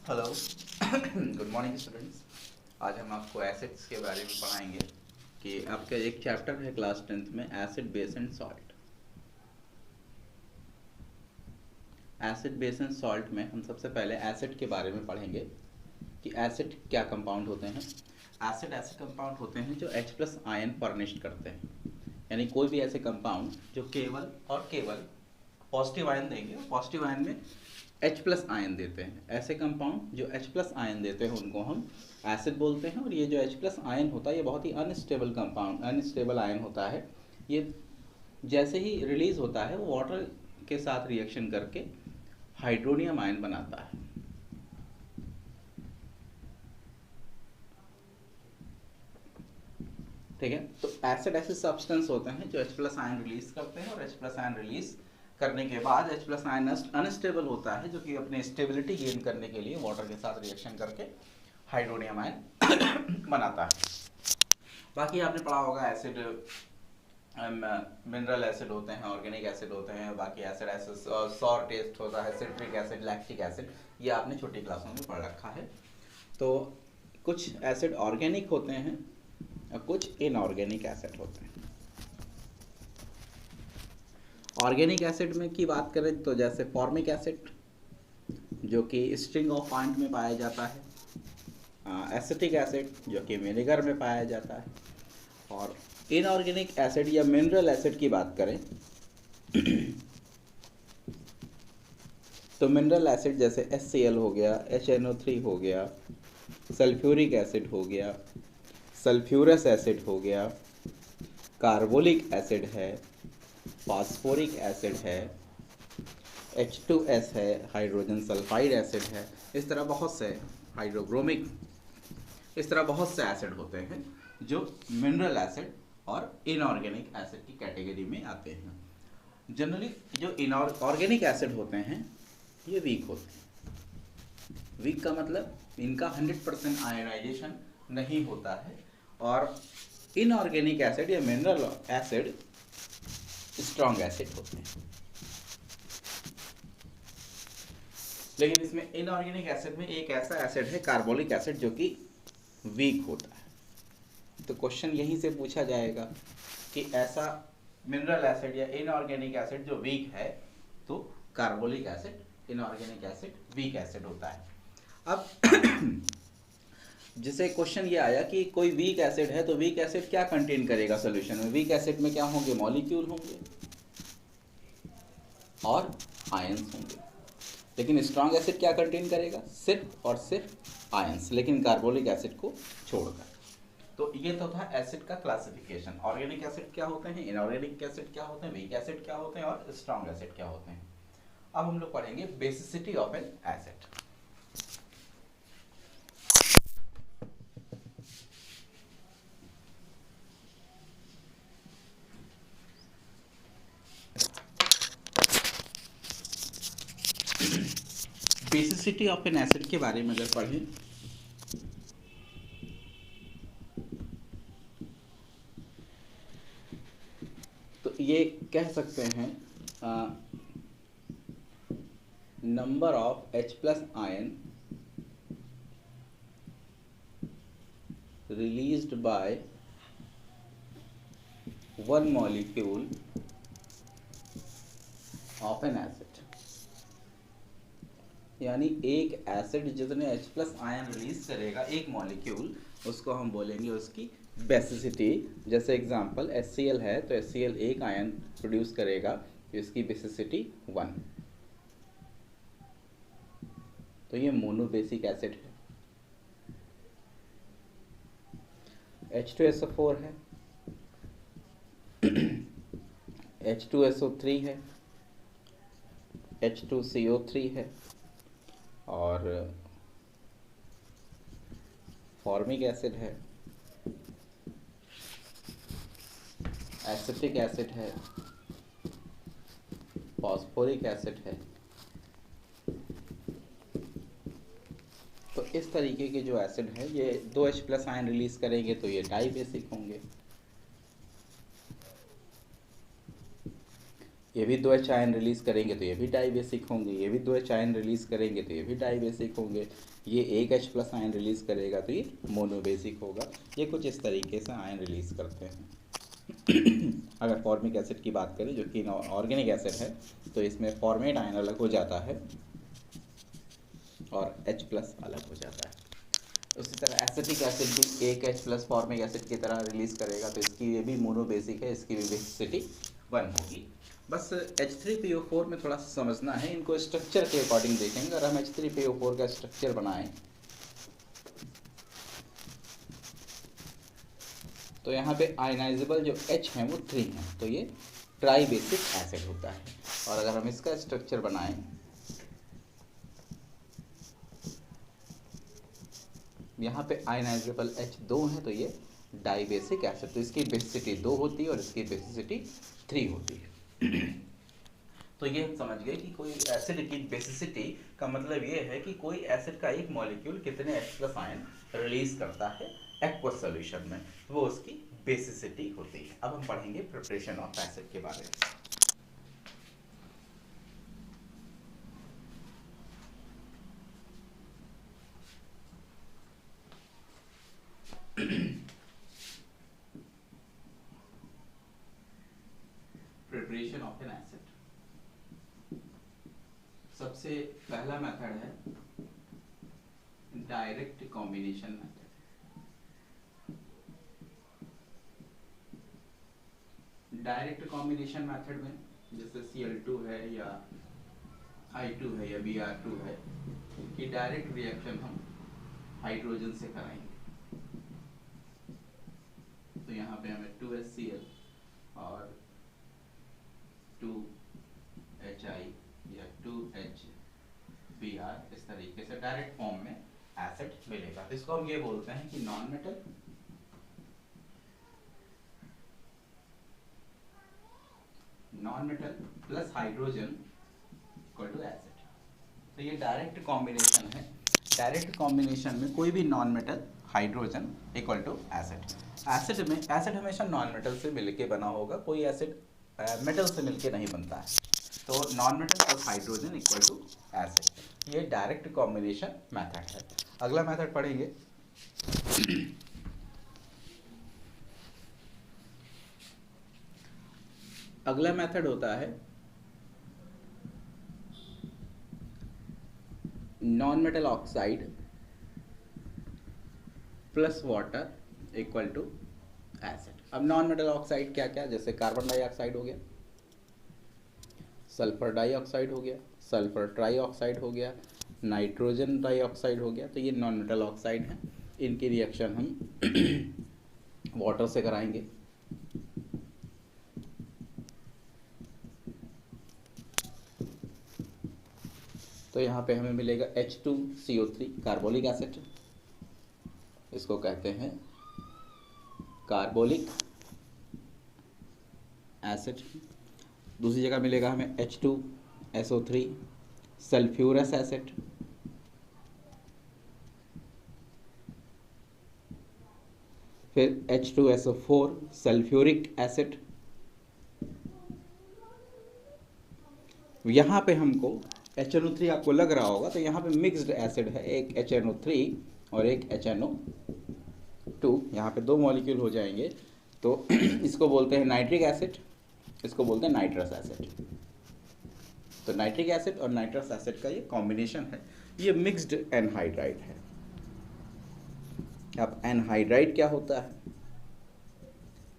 Hello good morning students. आज हम आपको एसिड्स के बारे में पढ़ाएंगे कि आपका एक चैप्टर है क्लास 10th में acid base and salt. Acid base and salt में हम सबसे पहले एसिड के बारे में पढ़ेंगे कि एसिड क्या कंपाउंड होते हैं। एसिड ऐसे कंपाउंड होते हैं जो H प्लस आयन फर्निश्ड करते हैं, यानी कोई भी ऐसे कंपाउंड जो केवल और केवल पॉजिटिव आयन देंगे, पॉजिटिव आयन में H प्लस आयन देते हैं। ऐसे कंपाउंड जो H प्लस आयन देते हैं उनको हम एसिड बोलते हैं। और ये जो H प्लस आयन होता है ये बहुत ही अनस्टेबल कंपाउंड, अनस्टेबल आयन होता है। ये जैसे ही रिलीज होता है वो वाटर के साथ रिएक्शन करके हाइड्रोनियम आयन बनाता है। ठीक है, तो एसिड ऐसे सब्सटेंस होते हैं जो H प्लस आयन रिलीज करते हैं, और H प्लस आयन रिलीज करने के बाद H प्लस आयन अनस्टेबल होता है, जो कि अपने स्टेबिलिटी गेन करने के लिए वाटर के साथ रिएक्शन करके हाइड्रोनियम आयन बनाता है। बाकी आपने पढ़ा होगा एसिड, मिनरल एसिड होते हैं, ऑर्गेनिक एसिड होते हैं, बाकी एसिड ऐसे सॉर टेस्ट होता है, सिट्रिक एसिड, लैक्टिक एसिड, ये आपने छोटी क्लासों में पढ़ रखा है। तो कुछ एसिड ऑर्गेनिक होते हैं और कुछ इनऑर्गेनिक एसिड होते हैं। ऑर्गेनिक एसिड में की बात करें तो जैसे फॉर्मिक एसिड जो कि स्ट्रिंग ऑफ पॉइंट में पाया जाता है, एसिटिक एसिड जो कि विनेगर में पाया जाता है। और इनऑर्गेनिक एसिड या मिनरल एसिड की बात करें तो मिनरल एसिड जैसे HCl हो गया, HNO3 हो गया, सल्फ्यूरिक एसिड हो गया, सल्फ्यूरस एसिड हो गया, कार्बोलिक एसिड है, फास्फोरिक एसिड है, H2S है, हाइड्रोजन सल्फाइड एसिड है। इस तरह बहुत से हाइड्रोब्रोमिक, इस तरह बहुत से एसिड होते हैं जो मिनरल एसिड और इनऑर्गेनिक एसिड की कैटेगरी में आते हैं। जनरली जो इनऑर्गेनिक एसिड होते हैं ये वीक होते हैं। वीक का मतलब इनका 100% आयनाइजेशन नहीं होता है, और इनऑर्गेनिक एसिड या मिनरल एसिड स्ट्रॉन्ग एसिड होते हैं। लेकिन इसमें इनऑर्गेनिक एसिड में एक ऐसा एसिड है कार्बोलिक एसिड जो कि वीक होता है। तो क्वेश्चन यहीं से पूछा जाएगा कि ऐसा मिनरल एसिड या इनऑर्गेनिक एसिड जो वीक है, तो carbolic acid, inorganic acid weak acid होता है। अब जिसे क्वेश्चन ये आया कि कोई वीक एसिड है तो वीक एसिड क्या कंटेन करेगा सोल्यूशन में। वीक एसिड में क्या होंगे, मॉलिक्यूल होंगे और आयंस होंगे। लेकिन स्ट्रॉन्ग एसिड क्या कंटेन करेगा, सिर्फ और सिर्फ आयंस, लेकिन कार्बोलिक एसिड को छोड़कर। तो ये तो था एसिड का क्लासिफिकेशन। ऑर्गेनिक एसिड क्या होते हैं, इनऑर्गेनिक एसिड क्या होते हैं, वीक एसिड क्या होते हैं और स्ट्रॉन्ग एसिड क्या होते हैं। अब हम लोग पढ़ेंगे basicity of N acid. Basicity of N acid के बारे में अगर पढ़ें तो ये कह सकते हैं number of H plus ion released by one molecule of N acid. यानी एक एसिड जितने H प्लस आयन रिलीज करेगा एक मॉलिक्यूल, उसको हम बोलेंगे उसकी बेसिसिटी। जैसे एग्जांपल HCl है तो HCl एक आयन प्रोड्यूस करेगा तो इसकी बेसिसिटी 1। तो ये मोनोबेसिक एसिड है। H2SO4 है, H2SO3 है, H2CO3 है, और फॉर्मिक एसिड है, एसिटिक एसिड है, फॉस्फोरिक एसिड है। तो इस तरीके के जो एसिड है ये 2 H प्लस आयन रिलीज करेंगे तो ये डाई बेसिक होंगे। ये भी 2 H आयन रिलीज करेंगे तो ये भी डाई बेसिक होंगे, ये भी 2 H आयन रिलीज करेंगे तो ये भी डाई बेसिक होंगे, ये एक H प्लस आयन रिलीज करेगा तो ये मोनोबेसिक होगा। ये कुछ इस तरीके से आयन रिलीज करते हैं। अगर फॉर्मिक एसिड की बात करें जो कि ऑर्गेनिक एसिड है तो इसमें फॉर्मेट आयन अलग हो जाता है और H प्लस अलग हो जाता है। उसी तरह एसिटिक एसिड भी एक H प्लस फॉर्मिक एसिड की तरह रिलीज करेगा तो इसकी ये भी मोनोबेसिक है, इसकी भी बेसिसिटी 1 होगी। बस H3PO4 में थोड़ा सा समझना है, इनको स्ट्रक्चर के अकॉर्डिंग देखेंगे। अगर हम H3PO4 का स्ट्रक्चर बनाएं तो यहाँ पे आयनाइजेबल जो H हैं वो 3 हैं, तो ये ट्राई बेसिक एसिड होता है। और अगर हम इसका स्ट्रक्चर बनाएं यहाँ पे आयनाइजेबल H 2 है तो ये डाई बेसिक एसिड, तो इसकी बेसिसिटी 2 होती है और इसकी बेसिसिटी 3 होती है। तो ये हम समझ गए कि कोई एसिड की बेसिसिटी का मतलब ये है कि कोई एसिड का एक मॉलिक्यूल कितने H प्लस आयन रिलीज करता है एक्वस सॉल्यूशन में, वो उसकी बेसिसिटी होती है। अब हम पढ़ेंगे प्रिपरेशन ऑफ एसिड के बारे में। प्रिपरेशन ऑफ एन एसिड, सबसे पहला मेथड है direct combination method. Direct combination method में जैसे Cl2 है या I2 है या Br2 है कि डायरेक्ट रिएक्शन हम हाइड्रोजन से कराएंगे। तो यहाँ पे हमें 2HCl और 2HI या 2HBr इस तरीके से डायरेक्ट फॉर्म में एसिड मिलेगा। तो इसको हम ये बोलते हैं कि non metal plus hydrogen equal to acid. तो ये डायरेक्ट कॉम्बिनेशन है। डायरेक्ट कॉम्बिनेशन में कोई भी non metal hydrogen equal to acid. Acid हमेशा नॉन मेटल से मिलके बना होगा, कोई एसिड मेटल से मिलके नहीं बनता है। तो non metal plus hydrogen equal to acid, ये डायरेक्ट कॉम्बिनेशन मेथड है। अगला मेथड पढ़ेंगे अगला मेथड होता है non metal oxide plus water equal to acid. अब नॉन मेटल ऑक्साइड क्या क्या, जैसे कार्बन डाइऑक्साइड हो गया, सल्फर डाइऑक्साइड हो गया, सल्फर ट्राइऑक्साइड हो गया, नाइट्रोजन डाइऑक्साइड हो गया, तो ये नॉन मेटल ऑक्साइड हैं। इनकी रिएक्शन हम वाटर से कराएंगे। तो यहाँ पे हमें मिलेगा H2CO3 कार्बोलिक एसिड, इसको कहते हैं कार्बोलिक एसिड। दूसरी जगह मिलेगा हमें H2SO3 सल्फ्यूरस एसिड, फिर H2SO4 सल्फ्यूरिक एसिड। यहाँ पे हमको HNO3 आपको लग रहा होगा, तो यहाँ पे मिक्स्ड एसिड है, एक HNO3 और एक HNO2, यहाँ पे 2 मॉलिक्यूल हो जाएंगे। तो इसको बोलते हैं नाइट्रिक एसिड, इसको बोलते हैं नाइट्रस एसिड। तो नाइट्रिक एसिड और नाइट्रस एसिड का ये कॉम्बिनेशन है, ये मिक्स्ड एनहाइड्राइड है। अब एनहाइड्राइड क्या होता है?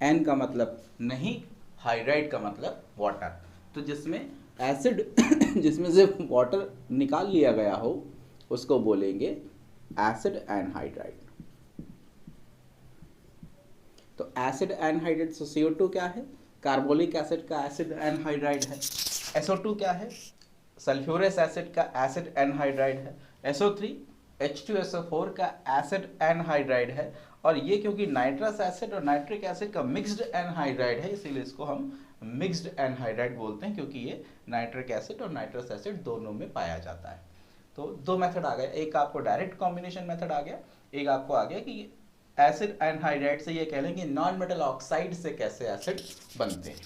एन का मतलब नहीं, हाइड्राइड का मतलब वाटर। तो जिसमें एसिड जिसमें से वाटर निकाल लिया गया हो उसको बोलेंगे एसिड एनहाइड्राइड। तो एसिड एनहाइड्राइड, सो CO2 क्या है? कार्बोलिक एसिड का एसिड एनहाइड्राइड है। SO2 क्या है? सल्फ्यूरस एसिड का एसिड एनहाइड्राइड है। SO3 H2SO4 का एसिड एनहाइड्राइड है। और ये क्योंकि नाइट्रस एसिड और नाइट्रिक एसिड का मिक्स्ड एनहाइड्राइड है, इसीलिए इसको हम मिक्स्ड एनहाइड्राइड बोलते हैं, क्योंकि ये नाइट्रिक एसिड और नाइट्रस एसिड दोनों में पाया जाता है। तो 2 मेथड आ गए, एक आपको डायरेक्ट कॉम्बिनेशन मेथड आ गया, एक आपको आ गया कि एसिड एनहाइड्राइड से ये कह लें कि नॉन मेटल ऑक्साइड से कैसे एसिड बनते हैं।